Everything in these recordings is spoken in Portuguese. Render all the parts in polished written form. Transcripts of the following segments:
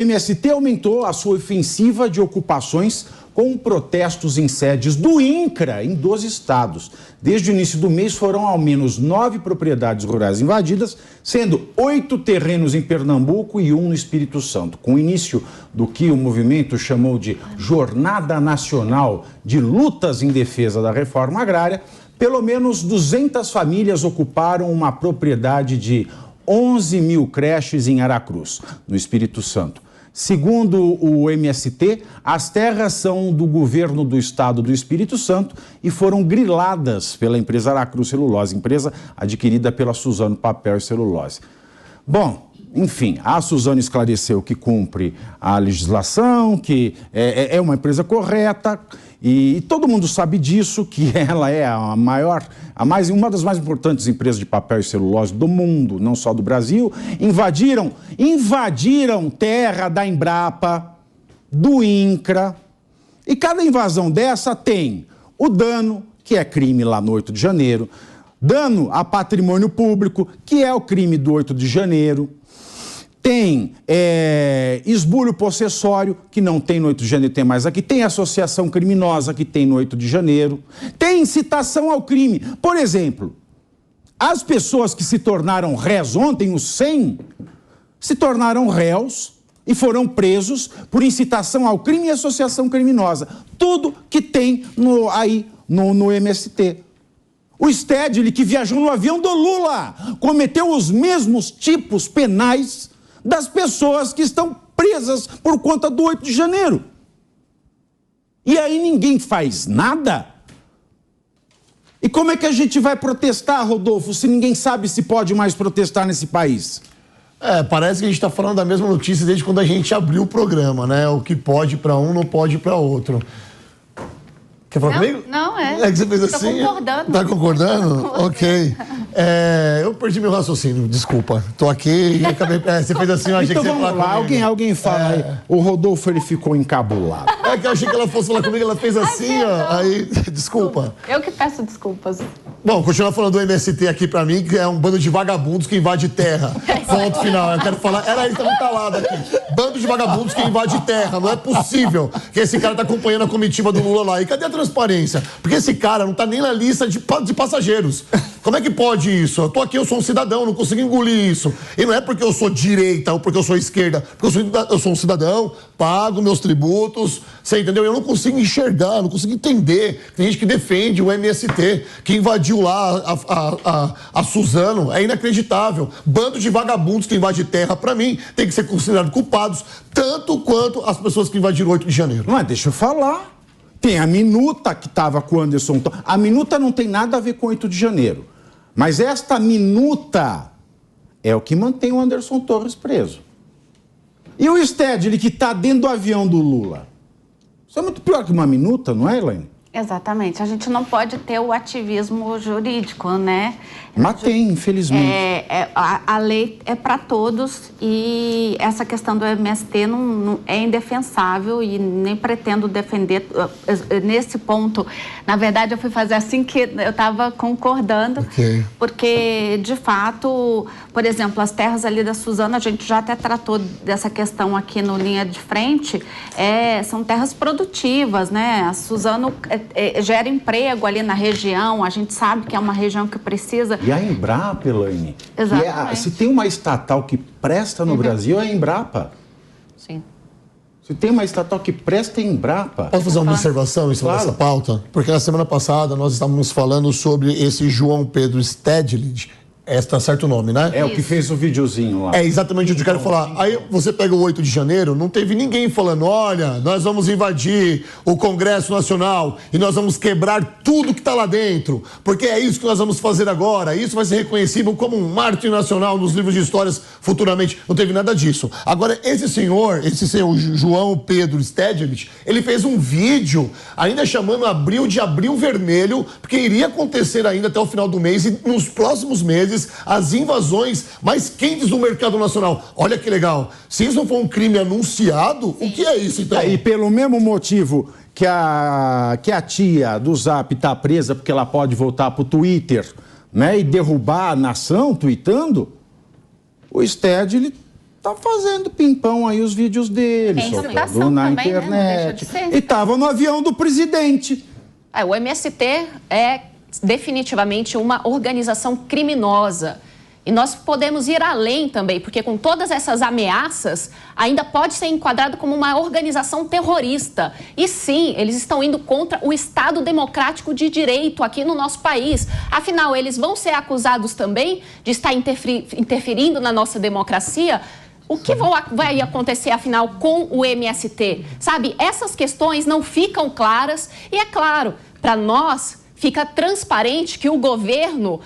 O MST aumentou a sua ofensiva de ocupações com protestos em sedes do INCRA em 12 estados. Desde o início do mês foram ao menos 9 propriedades rurais invadidas, sendo 8 terrenos em Pernambuco e 1 no Espírito Santo. Com o início do que o movimento chamou de Jornada Nacional de Lutas em Defesa da Reforma Agrária, pelo menos 200 famílias ocuparam uma propriedade de 11 mil creches em Aracruz, no Espírito Santo. Segundo o MST, as terras são do governo do estado do Espírito Santo e foram griladas pela empresa Aracruz Celulose, empresa adquirida pela Suzano Papel e Celulose. Bom, enfim, a Suzano esclareceu que cumpre a legislação, que é uma empresa correta e todo mundo sabe disso, que ela é uma das mais importantes empresas de papel e celulose do mundo, não só do Brasil. Invadiram terra da Embrapa, do INCRA, e cada invasão dessa tem o dano, que é crime lá no 8 de janeiro, dano a patrimônio público, que é o crime do 8 de janeiro, tem esbulho possessório, que não tem no 8 de janeiro, tem mais aqui. Tem associação criminosa, que tem no 8 de janeiro. Tem incitação ao crime. Por exemplo, as pessoas que se tornaram réus ontem, os 100, se tornaram réus e foram presos por incitação ao crime e associação criminosa. Tudo que tem no MST. O Stedley, que viajou no avião do Lula, cometeu os mesmos tipos penais das pessoas que estão presas por conta do 8 de janeiro. E aí ninguém faz nada? E como é que a gente vai protestar, Rodolfo, se ninguém sabe se pode mais protestar nesse país? Parece que a gente está falando da mesma notícia desde quando a gente abriu o programa, né? O que pode para um não pode para outro. Quer falar comigo? Não, É que você fez assim? Tô concordando. Tá concordando? Ok. Eu perdi meu raciocínio, desculpa. Tô aqui e acabei... Você fez assim, eu achei então que você ia falar vamos lá, comigo. alguém fala aí. O Rodolfo, ele ficou encabulado. É que eu achei que ela fosse falar comigo, ela fez assim, ó. Aí, desculpa. Eu que peço desculpas. Bom, continuar falando do MST aqui pra mim, que é um bando de vagabundos que invade terra. Ponto final. Eu quero falar... Era ele que tava entalado aqui. Bando de vagabundos que invade terra. Não é possível que esse cara tá acompanhando a comitiva do Lula lá. E cadê a transparência? Porque esse cara não tá nem na lista de passageiros. Como é que pode isso? Eu tô aqui, eu sou um cidadão, não consigo engolir isso. E não é porque eu sou direita ou porque eu sou esquerda, porque eu sou um cidadão, pago meus tributos, você entendeu? Eu não consigo enxergar, não consigo entender. Tem gente que defende o MST, que invadiu lá a Suzano, é inacreditável. Bando de vagabundos que invade terra, pra mim, tem que ser considerado culpados, tanto quanto as pessoas que invadiram o 8 de janeiro. Não é, deixa eu falar. Tem a minuta que estava com o Anderson. A minuta não tem nada a ver com 8 de janeiro. Mas esta minuta é o que mantém o Anderson Torres preso. E o Stedley, que está dentro do avião do Lula. Isso é muito pior que uma minuta, não é, Elaine? Exatamente. A gente não pode ter o ativismo jurídico, né? Mas tem, infelizmente. A lei é para todos e essa questão do MST não é indefensável e nem pretendo defender nesse ponto. Na verdade, eu fui fazer assim que eu estava concordando, porque, de fato, por exemplo, as terras ali da Suzano, a gente já até tratou dessa questão aqui no Linha de Frente, são terras produtivas, né? A Suzano gera emprego ali na região, a gente sabe que é uma região que precisa... E a Embrapa, Elaine? Exatamente. Se tem uma estatal que presta no Brasil, é a Embrapa. Sim. Se tem uma estatal que presta, é a Embrapa. Posso fazer uma observação em cima dessa pauta? Porque na semana passada nós estávamos falando sobre esse João Pedro Stedley. Tá certo o nome, né? É o que fez o videozinho lá. É exatamente o que eu quero falar. Aí você pega o 8 de janeiro, não teve ninguém falando, olha, nós vamos invadir o Congresso Nacional e nós vamos quebrar tudo que tá lá dentro, porque é isso que nós vamos fazer agora. Isso vai ser reconhecido como um mártir nacional nos livros de histórias futuramente. Não teve nada disso. Agora, esse senhor João Pedro Stedley, ele fez um vídeo ainda chamando Abril de Abril Vermelho, porque iria acontecer ainda até o final do mês e nos próximos meses as invasões mais quentes do mercado nacional. Olha que legal. Se isso não for um crime anunciado, o que é isso, então? E pelo mesmo motivo que a tia do Zap está presa porque ela pode voltar pro Twitter, né, e derrubar a nação tweetando, o Stedley tá fazendo pimpão aí os vídeos dele, soltando na internet. Né? E estava no avião do presidente. O MST é definitivamente uma organização criminosa. E nós podemos ir além também, porque com todas essas ameaças, ainda pode ser enquadrado como uma organização terrorista. E sim, eles estão indo contra o Estado democrático de direito aqui no nosso país. Afinal, eles vão ser acusados também de estar interferindo na nossa democracia. O que vai acontecer, afinal, com o MST? Sabe, essas questões não ficam claras e, é claro, para nós fica transparente que o governo,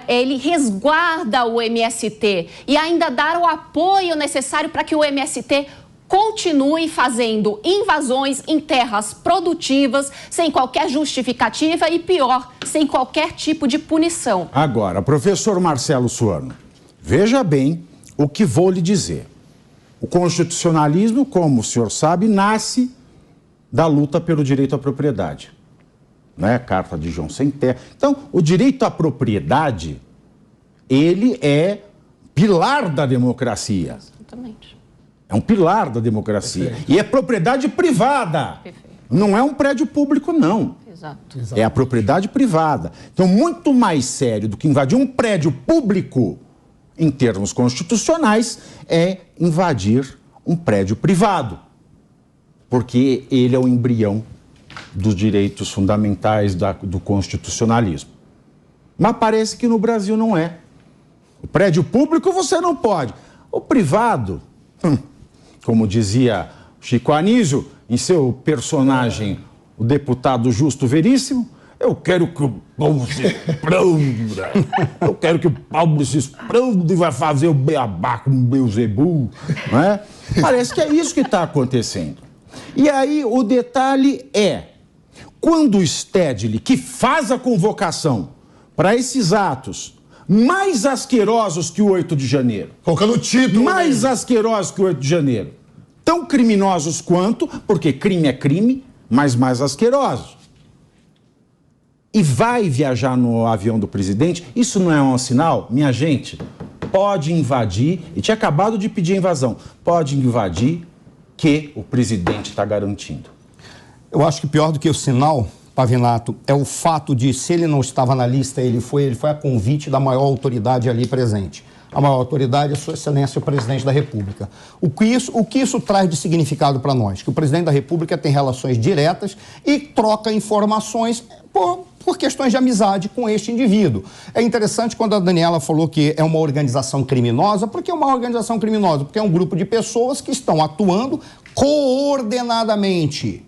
ele resguarda o MST e ainda dá o apoio necessário para que o MST continue fazendo invasões em terras produtivas, sem qualquer justificativa e, pior, sem qualquer tipo de punição. Agora, professor Marcelo Suano, veja bem o que vou lhe dizer. O constitucionalismo, como o senhor sabe, nasce da luta pelo direito à propriedade. Carta de João Sem Terra. Então, o direito à propriedade, ele é pilar da democracia. Exatamente. É um pilar da democracia. Perfeito. E é propriedade privada. Perfeito. Não é um prédio público, não. Exato. É a propriedade privada. Então, muito mais sério do que invadir um prédio público, em termos constitucionais, é invadir um prédio privado. Porque ele é o embrião dos direitos fundamentais do constitucionalismo. Mas parece que no Brasil não é. O prédio público você não pode. O privado, como dizia Chico Anísio, em seu personagem, o deputado Justo Veríssimo, eu quero que o povo se expanda. Eu quero que o povo se expanda e vai fazer o beabá com o Beelzebub. Não é? Parece que é isso que está acontecendo. E aí o detalhe é, quando o Stedley, que faz a convocação para esses atos mais asquerosos que o 8 de janeiro... Colocando o título... Mais asquerosos que o 8 de janeiro. Tão criminosos quanto, porque crime é crime, mas mais asquerosos. E vai viajar no avião do presidente, isso não é um sinal? Minha gente, pode invadir, e tinha acabado de pedir a invasão, pode invadir que o presidente está garantindo. Eu acho que pior do que o sinal, Pavinato, é o fato de, se ele não estava na lista, ele foi a convite da maior autoridade ali presente. A maior autoridade é Sua Excelência, o Presidente da República. O que isso traz de significado para nós? Que o Presidente da República tem relações diretas e troca informações por questões de amizade com este indivíduo. É interessante quando a Daniela falou que é uma organização criminosa. Por que é uma organização criminosa? Porque é um grupo de pessoas que estão atuando coordenadamente.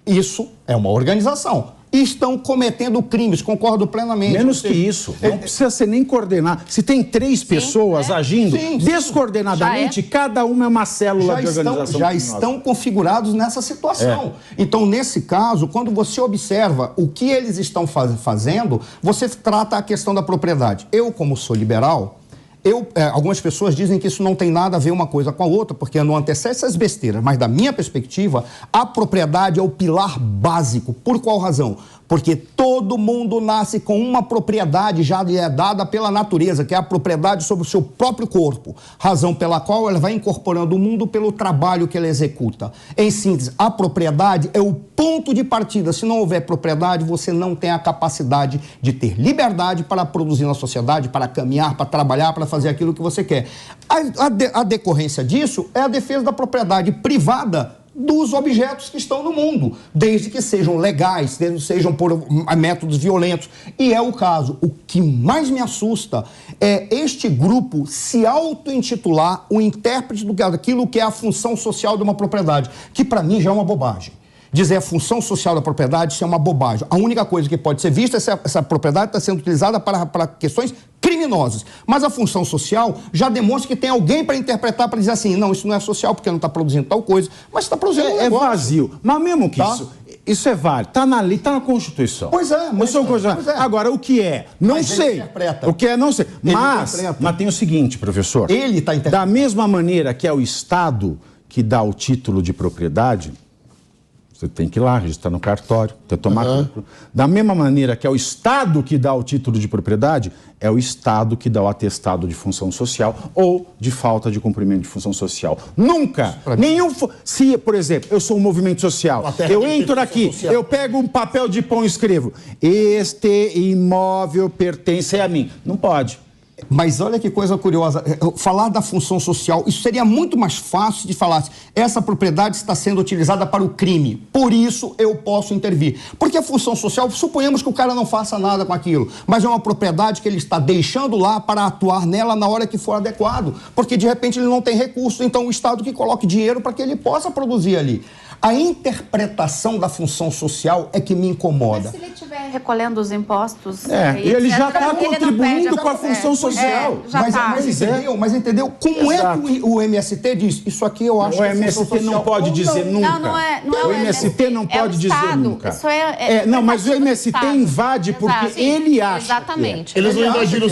Isso é uma organização. Estão cometendo crimes, concordo plenamente. Menos que isso, não precisa ser nem coordenar. Se tem 3 pessoas agindo descoordenadamente, cada uma é uma célula de organização. Já estão configurados nessa situação. Então, nesse caso, quando você observa o que eles estão fazendo, você trata a questão da propriedade. Eu, como sou liberal, algumas pessoas dizem que isso não tem nada a ver uma coisa com a outra, porque não antecede essas besteiras. Mas, da minha perspectiva, a propriedade é o pilar básico. Por qual razão? Porque todo mundo nasce com uma propriedade já lhe é dada pela natureza, que é a propriedade sobre o seu próprio corpo. Razão pela qual ela vai incorporando o mundo pelo trabalho que ela executa. Em síntese, a propriedade é o ponto de partida. Se não houver propriedade, você não tem a capacidade de ter liberdade para produzir na sociedade, para caminhar, para trabalhar, para fazer aquilo que você quer. A decorrência disso é a defesa da propriedade privada dos objetos que estão no mundo, desde que sejam legais, desde que sejam por métodos violentos. E é o caso. O que mais me assusta é este grupo se auto-intitular o intérprete daquilo que é a função social de uma propriedade, que para mim já é uma bobagem. Dizer a função social da propriedade, isso é uma bobagem. A única coisa que pode ser vista é se essa propriedade está sendo utilizada para questões criminosas. Mas a função social já demonstra que tem alguém para interpretar, para dizer assim, não, isso não é social porque não está produzindo tal coisa, mas está produzindo um negócio. É vazio. Mas mesmo que isso é válido. Está na lei, está na Constituição. Pois é. Agora, o que é? Não sei. O que é? Não sei. Mas tem o seguinte, professor. Ele está interpretando. Da mesma maneira que é o Estado que dá o título de propriedade, Você tem que ir lá, registrar no cartório, tomar lucro. Da mesma maneira que é o Estado que dá o título de propriedade, é o Estado que dá o atestado de função social ou de falta de cumprimento de função social. Nunca, se, por exemplo, eu sou um movimento social, eu entro aqui, eu pego um papel de pão e escrevo, este imóvel pertence a mim. Não pode. Mas olha que coisa curiosa, falar da função social, isso seria muito mais fácil de falar, essa propriedade está sendo utilizada para o crime, por isso eu posso intervir. Porque a função social, suponhamos que o cara não faça nada com aquilo, mas é uma propriedade que ele está deixando lá para atuar nela na hora que for adequado, porque de repente ele não tem recurso, então o Estado que coloque dinheiro para que ele possa produzir ali. A interpretação da função social é que me incomoda. Mas se ele estiver recolhendo os impostos... ele já está contribuindo com a função social. Mas entendeu? Como é que o MST diz? Isso aqui eu acho que o MST não pode dizer nunca. O MST não pode dizer nunca. Não, mas o MST invade porque ele acha. Exatamente. Eles não invadiram